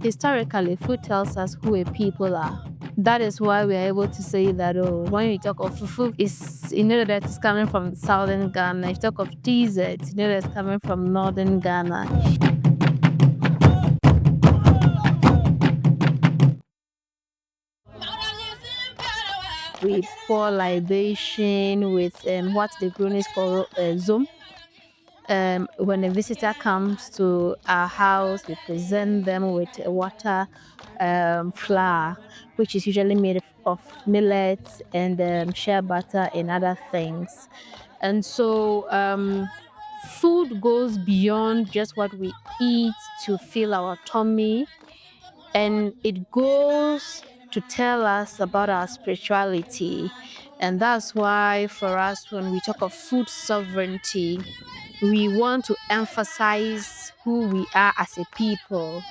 historically, food tells us who a people are. That is why we are able to say that, oh, when you talk of fufu, that it's coming from southern Ghana. If you talk of dessert, that it's coming from northern Ghana. We pour libation with what the Brunies call zom. When a visitor comes to our house, we present them with water flour, which is usually made of millets and shea butter and other things. And so food goes beyond just what we eat to fill our tummy, and it goes to tell us about our spirituality. And that's why for us, when we talk of food sovereignty, we want to emphasize who we are as a people,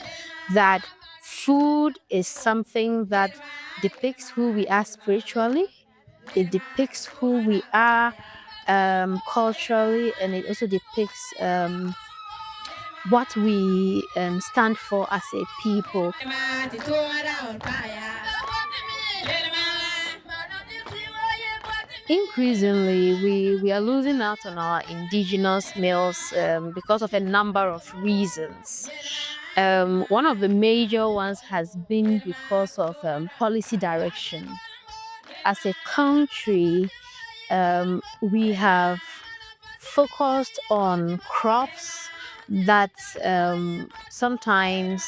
that food is something that depicts who we are spiritually, it depicts who we are culturally, and it also depicts what we stand for as a people. Increasingly, we are losing out on our indigenous meals because of a number of reasons. One of the major ones has been because of policy direction. As a country, we have focused on crops that sometimes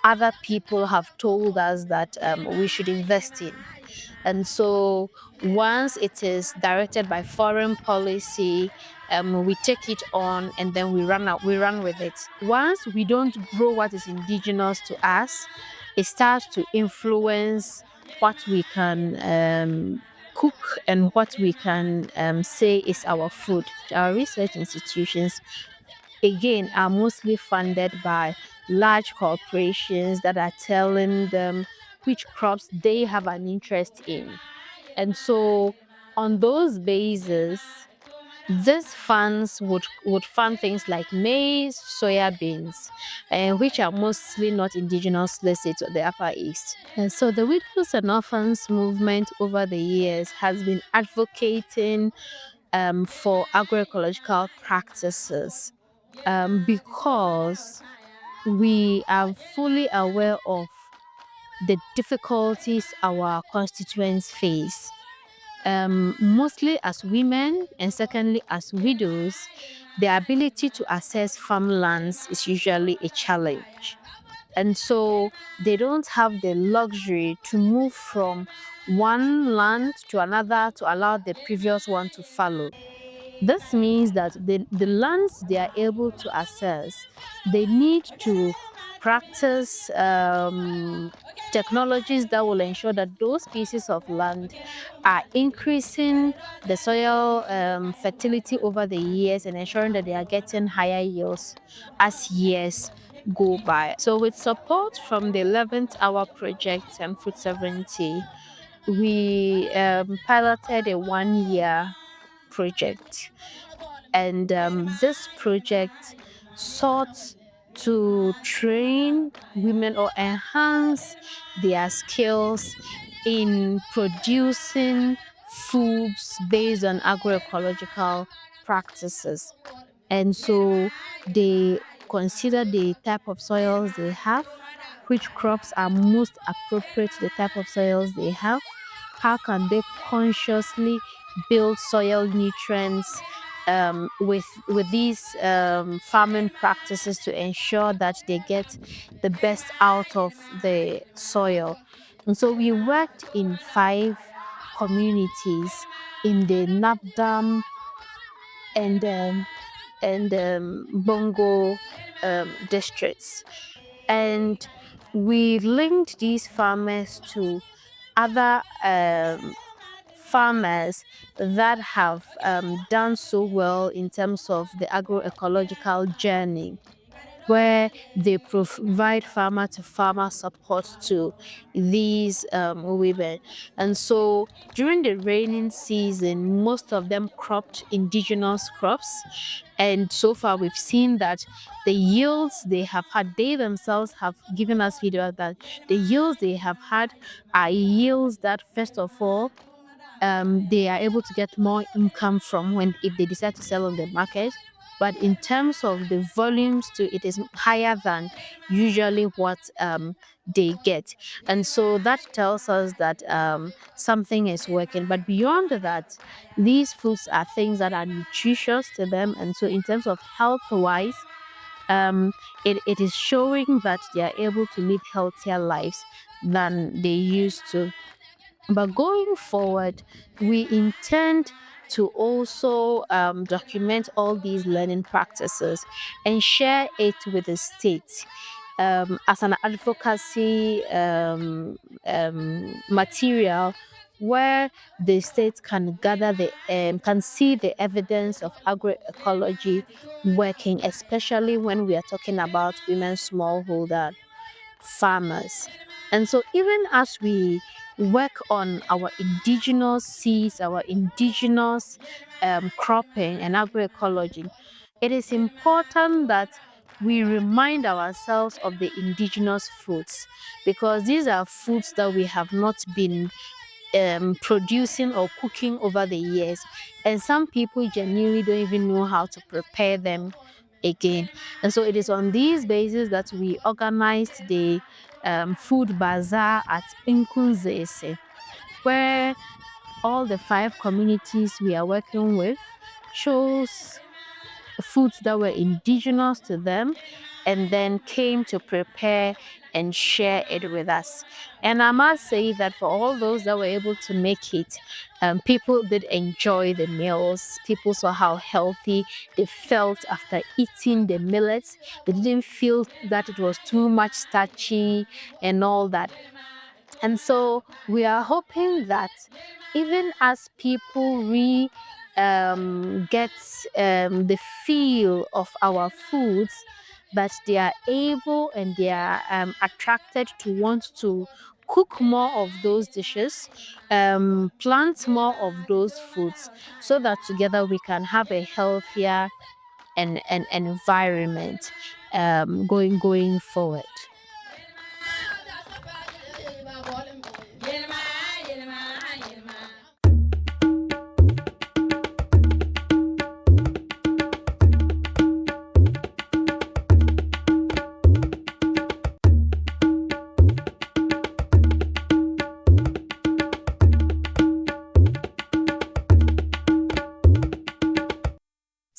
other people have told us that we should invest in. And so once it is directed by foreign policy, we take it on and then we run with it. Once we don't grow what is indigenous to us, it starts to influence what we can cook and what we can say is our food. Our research institutions, again, are mostly funded by large corporations that are telling them which crops they have an interest in. And so on those bases, these funds would fund things like maize, soya beans, which are mostly not indigenous, let's say, to the Upper East. And so the Widows and Orphans movement over the years has been advocating for agroecological practices because we are fully aware of the difficulties our constituents face. Mostly as women, and secondly as widows, the ability to access farmlands is usually a challenge. And so they don't have the luxury to move from one land to another to allow the previous one to follow. This means that the lands they are able to access, they need to practice technologies that will ensure that those pieces of land are increasing the soil fertility over the years and ensuring that they are getting higher yields as years go by. So with support from the 11th Hour Project and Food Sovereignty, we piloted a 1 year project. And this project sought to train women or enhance their skills in producing foods based on agroecological practices. And so they consider the type of soils they have, which crops are most appropriate to the type of soils they have, how can they consciously build soil nutrients with these farming practices to ensure that they get the best out of the soil. And so we worked in 5 communities in the Napdam and Bongo districts. And we linked these farmers to other farmers that have done so well in terms of the agroecological journey. where they provide farmer to farmer support to these women. And so during the raining season, most of them cropped indigenous crops. And so far, we've seen that the yields they have had, they themselves have given us feedback that the yields they have had are yields that, first of all, they are able to get more income from when if they decide to sell on the market. But in terms of the volumes too, it is higher than usually what they get. And so that tells us that something is working. But beyond that, these foods are things that are nutritious to them. And so in terms of health-wise, it is showing that they are able to live healthier lives than they used to. But going forward, we intend to also document all these learning practices and share it with the state as an advocacy material where the state can gather can see the evidence of agroecology working, especially when we are talking about women smallholder farmers. And so even as we work on our indigenous seeds, our indigenous cropping and agroecology, it is important that we remind ourselves of the indigenous foods, because these are foods that we have not been producing or cooking over the years, and some people genuinely don't even know how to prepare them again. And so it is on these basis that we organized the food bazaar at Nkunzeisi, where all the 5 communities we are working with chose foods that were indigenous to them and then came to prepare and share it with us. And I must say that for all those that were able to make it, people did enjoy the meals. People saw how healthy they felt after eating the millets. They didn't feel that it was too much starchy and all that. And so we are hoping that even as people get the feel of our foods, that they are able and they are attracted to want to cook more of those dishes, plant more of those foods, so that together we can have a healthier and an environment going forward.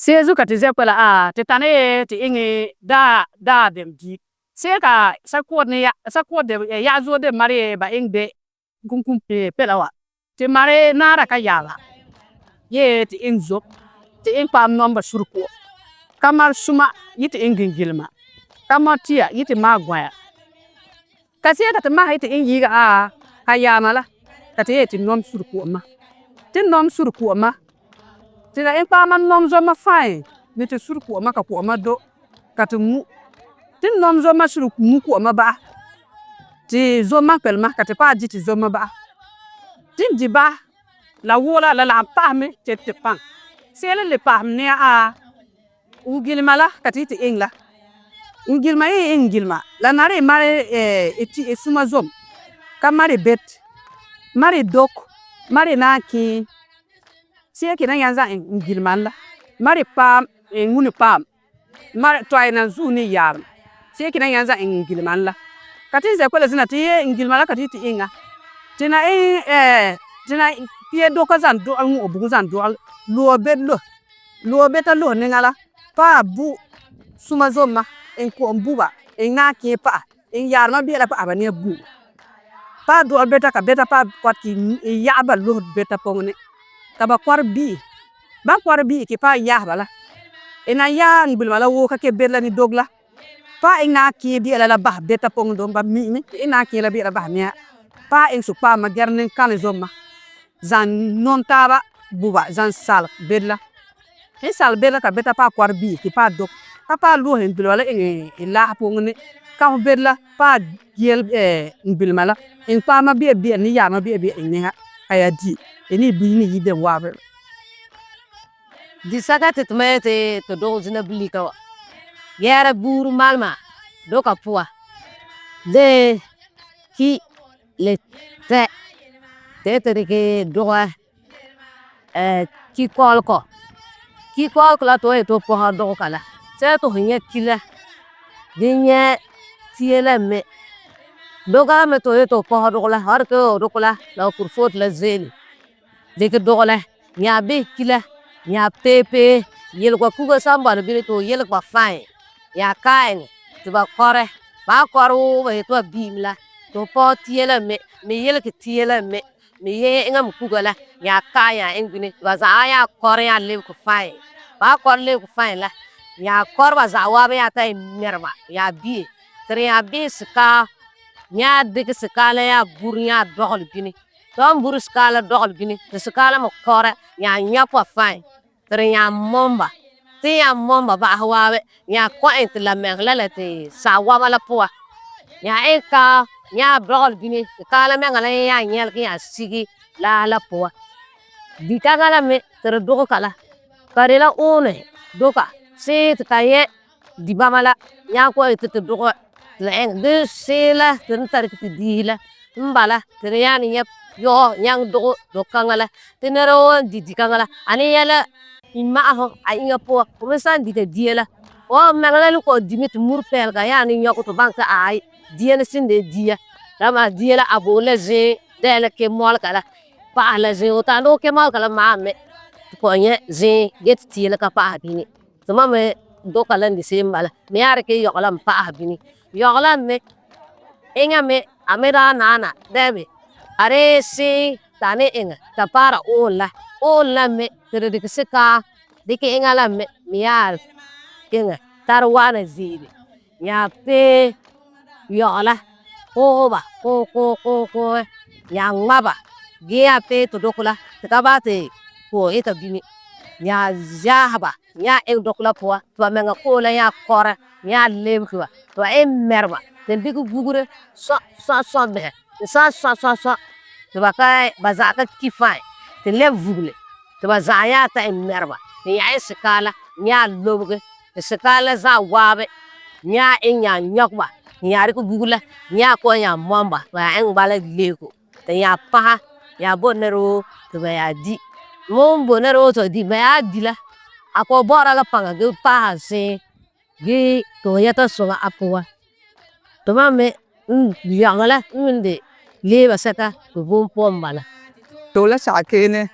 Sezu ka tize kwela te tane te ingi da dem di se ka sakod ne ya sakod de ya zo de mare ba ingbe kunkum pelawa te mare nara ka yala ye te inzo te in pa nomba surko kamar suma yite ingin gilma kamar tia yite magwaya ka se ka te ma yite ingi ga ka yamala ka te yete nom surko ma te nom surko ma tina in pa man nom zo ma fine ni te surku ma ka ko ma do ka te mu tin nom zo ma surku mu ko ma ba ti zo ma pel ma ka te pa di ti zo ma ba tin di ba la wola la pa me te pan sele le pa ne u gilma la ka ti ingla u gilma ingilma la nare mare eti esuma zom ka mare bet mare dok mare na ki se ki na yanza ingilman la mari pam nguni pam mari toy na zuni yar se ki na yanza ingilman la kati ze kwela zina ti ingilman la kati ti inga tina tina tie do ka zan do an obu zan do lo beta lo ni ngala pa bu suma zoma en ko mbuba en na ki pa en yar ma bi la pa abane bu pa do beta ka beta pa kwat ki ya ba lo beta pongni ka ba kwar bi ba kwar bi ki pa ya bala ina ya ngbil mala wo ka ke bela ni dogla pa ina ki bi la ba beta pong do ba mi ina ki la bi la ba ni pa in su pa ma garnin kan zoma zan non taba buba zan sal bela in sal bela ka beta pa kwar bi ki pa dog pa lu hin bil wala in la pungni ka bedla pa yel bil mala in pa ma bi ni ya ma bi ninga aya di ini bi ni yide wabe di sakati tmete to do zina blika wa yara buru malma do ka puwa de ki le te ke do ki kolko la to po ha do kala se to hinya kila dinya tiela me doga me to po ha do la har ko do la kurfot la zeli de ke do la nya be kila nya pepe yel kwa kuga samba bi to yel kwa fine ya kain to ba kore ba koru ba to bimla to po tiela me yel ke tiela me ye ngam kuga la ya kaya engine ba za ya kore ya le ku fine ba kor le ku fine la ya kor ba za wa ba ya ta merba ya bi tre ya bi ska nya de ke skala ya bur nya dogol bini tom bur skala dogol bini de skala mo kore ya nya kwa fine tre ya momba ti ya momba ba hawa ya kwa ent la megla la te sa wa mala puwa ya eka nya dogol bini skala megala ya nyel ki ya sigi la puwa di kagala me tre dogo kala karela one doka se taye di bamala nya ko te dogo la en de sela ten tar ki di la mbala tre yani nyep yo nyang dogo do kangala tenero di kangala ani yala imma ho ay po ko san di te diela o magala ko dimit murpel ga yani nyoko to banka ay diela sinde dia rama diela abole ze dele ke mol kala pa la ze o ta no ke mal kala ma me ko nye ze get tiela ka pa bini tuma me do kala ndi sembala me yare ke yo kala pa bini yo kala me enga me amera nana debe are si tane enga tapara ola me tere de seka de ke enga la me miar enga tarwana zide nya pe yo la ko nya ngaba gia pe to dokula tabate ko eta bini nya zahaba nya e dokula po to menga ko la ya kora nya lebwa to merba ten bigu bugure so be so to ba kai baza ka kifai te le vugle to ba za ya ta merba te ya skala nya lobge skala za wabe nya nya nyokba nya ri ku bugula nya ko nya momba wa en bala leko te ya pa ya bonero to ba ya di mon bonero to di ba ya di la ako bora la panga ge pa se ge to ya ta so apwa to ma me yangala minde leba saka ko bom pombala to la sa kene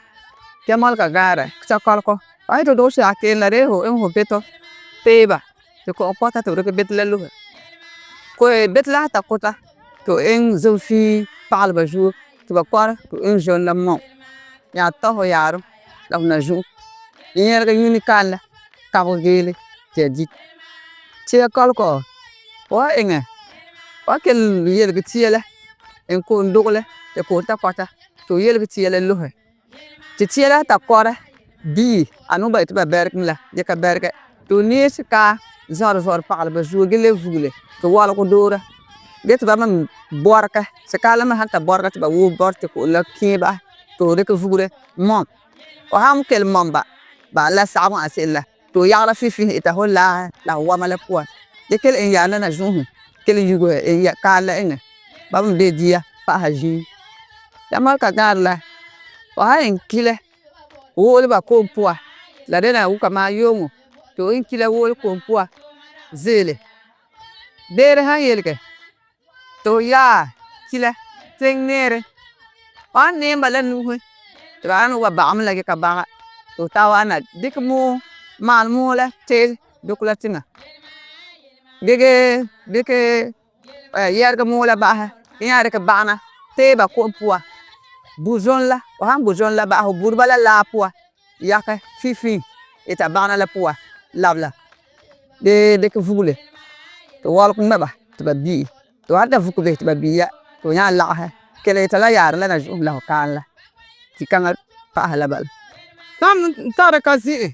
kemal ka gara sa kalko ai to do sa kene la re ho en ho beto teba to ko pota to ke bet la lu ko bet la ta kota to en zofi parle ba jour to ba kwar to en jeune la mo ya to ho yaro la na jour yer ga yuni kala ka bo gele te di ti kalko wa enga wa kel yer ga tiela en ko ndogle te ko ta kota to yer ga tiela lu ti tiela ta kora bi anu ba ita berk la je ka berke to ni ska zor parle ba jour gele vule to wala ko dora bet ba man borka se kala ma hanta borka te ba wo borte ko la kiba to re ko vule mom o ham kel mamba ba la sa ma asilla to ya la fi ita hola la wa mala po de kel en ya na juhu kel yugo en ya kala en ba mu de dia pa haji ya mal ka garla o ha en kile wo le ba ko po la de na u kama yomu to en kile wo ko po zele bere ha yelke to ya kile tengnere an ne mbala nuhu to an wa ba am la ke ka ba to tawana dikmu mal mula tel dokula tinga dege yerga mula ba yare ka bana te ba ko puwa boujon la o han boujon la ba ho burbala la puwa yaka fifi eta bana la puwa labla de ke vule to wal ko meba to ba bi to hada fuku be to ba bi ya to nya la ha kele tala yar la na jum la kan la ti kanga pa la bal tam tara kazi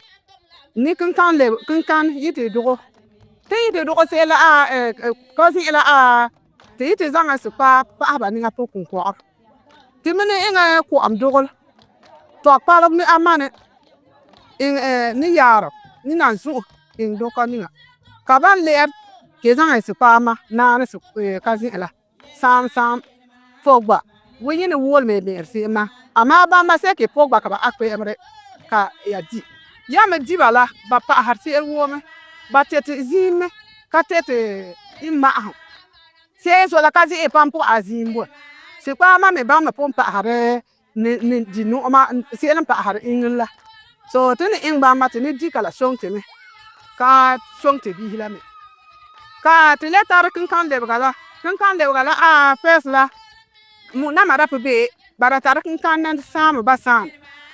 ni kan yiti dogo Ti de do se la ko si la ti zanga su pa ba ni nga to kun ko. Ti mene inga ko am dogol. To pa mi amane in ni yaro ni nan su in do ko ni nga. Ka ban le ke zanga su pa ma na ne su ka si la. Sam fogba. We ni wol me le si ma. Ama ba ma se ke fogba ka ba akwe emre ka ya di. Ya me di bala ba pa har si wo me. Ba tete zime ka tete imma ha. Se so la kazi e pampo azimbo. Se kwa ma me ba ma pompa hare ni di no ma se en pa hare ingla. So tene in ba ma tene di kala songte me. Ka songte bi hila me. Ka te le tar kan le gala first la mu na mara be bara tar kan nan sam ba sam.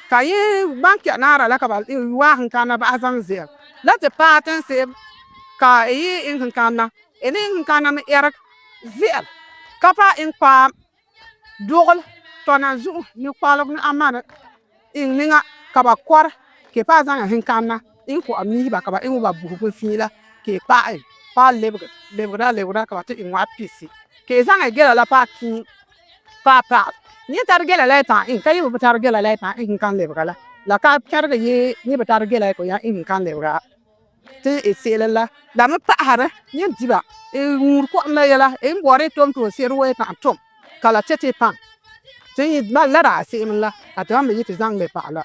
Ka yi banki na la ka ba wa kan na ba azan zer. La te paten se ka yi in kan na ene kan na me erak zer. Kapa in pa dogol to na zu ni kwalok ni amana in ninga ka ba kwar ke pa zan hin kan na in ko ami ba ka ba in ba bu fila ke pa lebra ka ba te in wa pisi ke zan e gela la pa ki pa ni tar gela la ta in kai bu tar gela la ta in kan lebra la ka kar ga ye ni ba tar gela ko ya in kan lebra te e selela la me pa hare ni diba e ngur ko na yela e ngore tom to seru e ta tom kala tete pan te ba la ra se la ata me yiti zang le pa la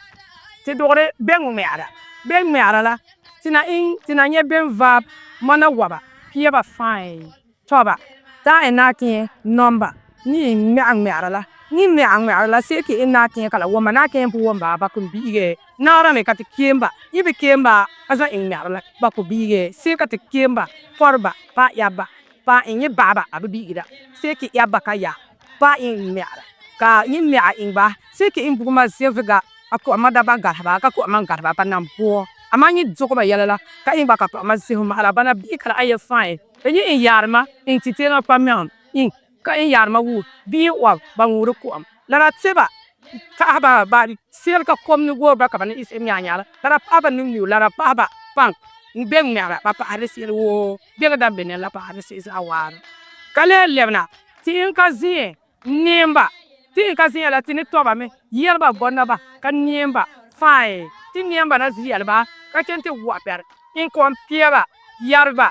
ti dogre beng me ara la tina nye ben va mana waba pie ba fine toba ta enaki number ni me ara la ni me ara la se ki enaki kala woma na ke bu womba ba kun biige na ra me ka ti kemba ibe kemba aza in me ara la ba ku biige se ka ti kemba forba pa yaba pa inye baba abi biigira se ki yaba ka ya pa in me ara ka ni me a in ba se ki in bu ma se viga ako amada ba garba ka ko man garba pa nan bo amanyi dzoko ba yalala ka in ba ka ma se huma ala bana bi kala aye fine ni in yarma in titena pa men in ka in yarma wu bi wa ba nguru ko am la tseba ka ba sel ka kom ni go ba ka ba ni is nya nya la pa ba ni la pa ba pan ben mera ba pa are sel wo be ga dambe ne la pa are se za war kale lebna tin ka zi nimba tin ka zi la tin to ba me yerba bonna ba ka nimba fine tin nimba na zi alba ka tente wa per in kon pieba yarba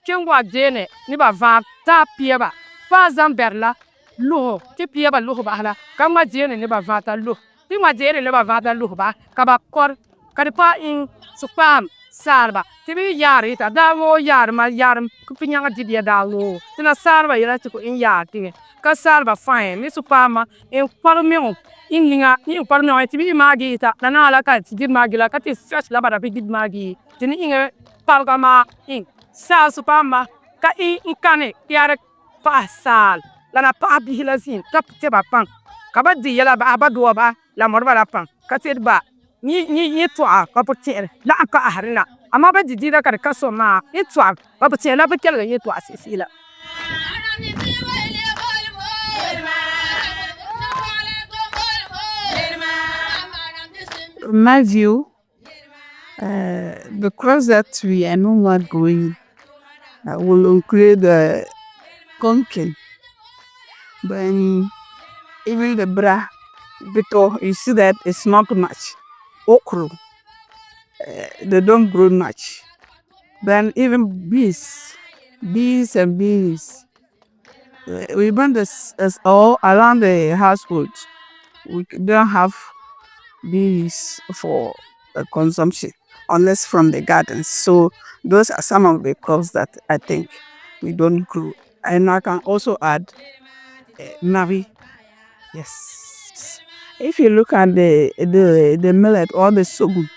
kengwa jene ni ba va ta pieba pa zamberla lo ti pieba lo ba hala ka ma jene ni ba va ta lo ti ma jene ni ba va ta lo ba ka ba kor ka pa in supam sarba ti bi yari ta da wo yar ma yar ku pinya di dia da lo ti na sarba yara ti ko in yar ti ka sarba fine ni supama in kwalme in linga ni parno ti bi magi ta na ala ka ti di magi la ka ti search la bara bi di magi ti ni inge palga ma in sa supama ka in kane yar pasal la na pa bi la zin ta te ba pan ka ba di yala ba do ba la morba la pan ka ti ba ni to a ka potere la ka harina ama ba di da ka so ma ni to a ba potere la ba kel ga ni to a sisila my view the crops that we are no more growing will include pumpkin, but even the bra because you see that it's not much. Okra, they don't grow much. Then even bees and bees. We burn this as all around the household. We don't have bees for consumption unless from the gardens. So those are some of the crops that I think we don't grow. And I can also add nari. Yes. If you look at the millet or the sorghum,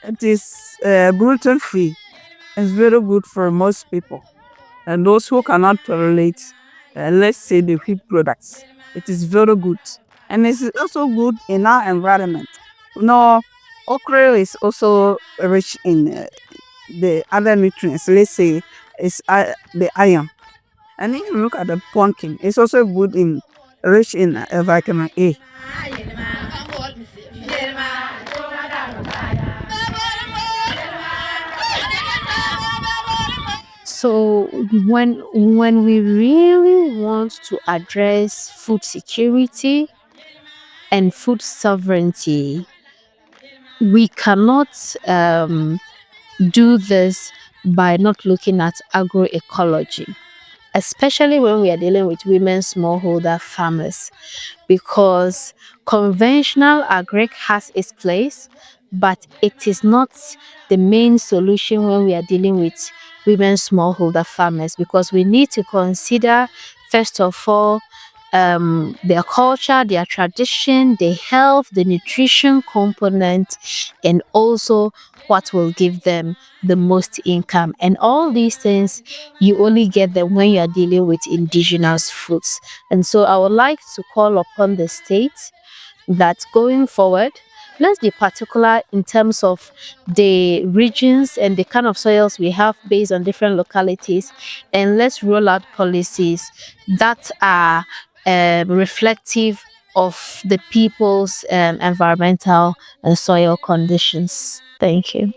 it is gluten free. It's very good for most people. And those who cannot tolerate, let's say, the wheat products, it is very good. And it's also good in our environment. No, okra is also rich in the other nutrients. Let's say it's the iron. And if you look at the pumpkin, it's also good in rich in vitamin A. So when we really want to address food security and food sovereignty, we cannot do this by not looking at agroecology, especially when we are dealing with women smallholder farmers, because conventional agric has its place, but it is not the main solution when we are dealing with women smallholder farmers, because we need to consider, first of all, their culture, their tradition, the health, the nutrition component, and also what will give them the most income. And all these things, you only get them when you are dealing with indigenous foods. And so I would like to call upon the state that going forward, let's be particular in terms of the regions and the kind of soils we have based on different localities, and let's roll out policies that are reflective of the people's environmental and soil conditions. Thank you.